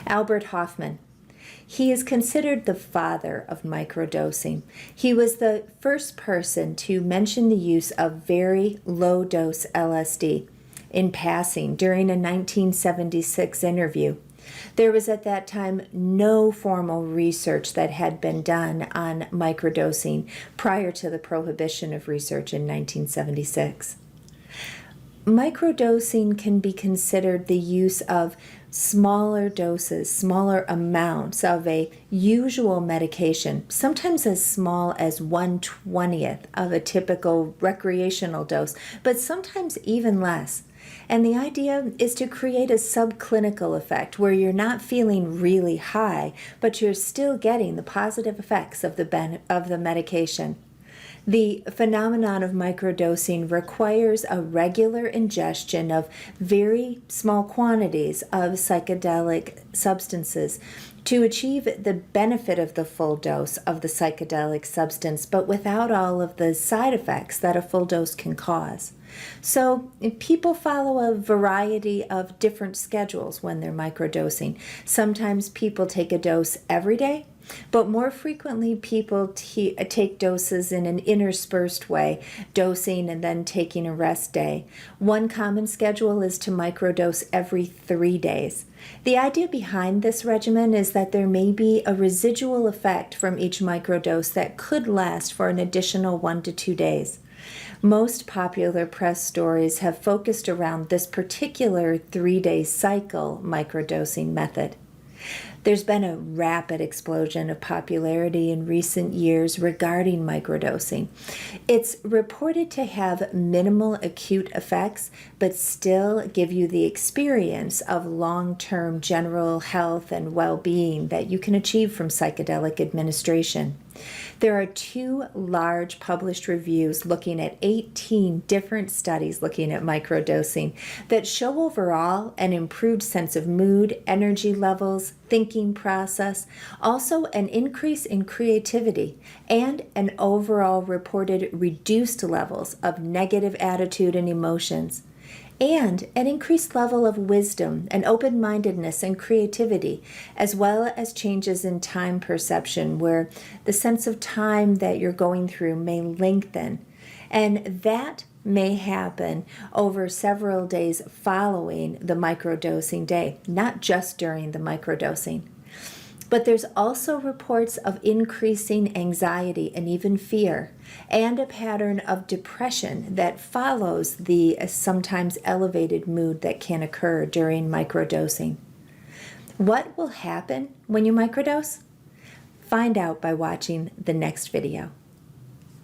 Albert Hofmann. He is considered the father of microdosing. He was the first person to mention the use of very low-dose LSD in passing during a 1976 interview. There was at that time no formal research that had been done on microdosing prior to the prohibition of research in 1976. Microdosing can be considered the use of smaller doses, smaller amounts of a usual medication, sometimes as small as 1/20th of a typical recreational dose, but sometimes even less. And the idea is to create a subclinical effect where you're not feeling really high, but you're still getting the positive effects of the medication. The phenomenon of microdosing requires a regular ingestion of very small quantities of psychedelic substances to achieve the benefit of the full dose of the psychedelic substance, but without all of the side effects that a full dose can cause. So people follow a variety of different schedules when they're microdosing. Sometimes people take a dose every day, but more frequently people take doses in an interspersed way, dosing and then taking a rest day. One common schedule is to microdose every 3 days. The idea behind this regimen is that there may be a residual effect from each microdose that could last for an additional 1 to 2 days. Most popular press stories have focused around this particular 3-day cycle microdosing method. There's been a rapid explosion of popularity in recent years regarding microdosing. It's reported to have minimal acute effects, but still give you the experience of long-term general health and well-being that you can achieve from psychedelic administration. There are 2 large published reviews looking at 18 different studies looking at microdosing that show overall an improved sense of mood, energy levels, thinking process, also an increase in creativity, and an overall reported reduced levels of negative attitude and emotions, and an increased level of wisdom and open-mindedness and creativity, as well as changes in time perception where the sense of time that you're going through may lengthen. And that may happen over several days following the microdosing day, not just during the microdosing. But there's also reports of increasing anxiety and even fear, and a pattern of depression that follows the sometimes elevated mood that can occur during microdosing. What will happen when you microdose? Find out by watching the next video.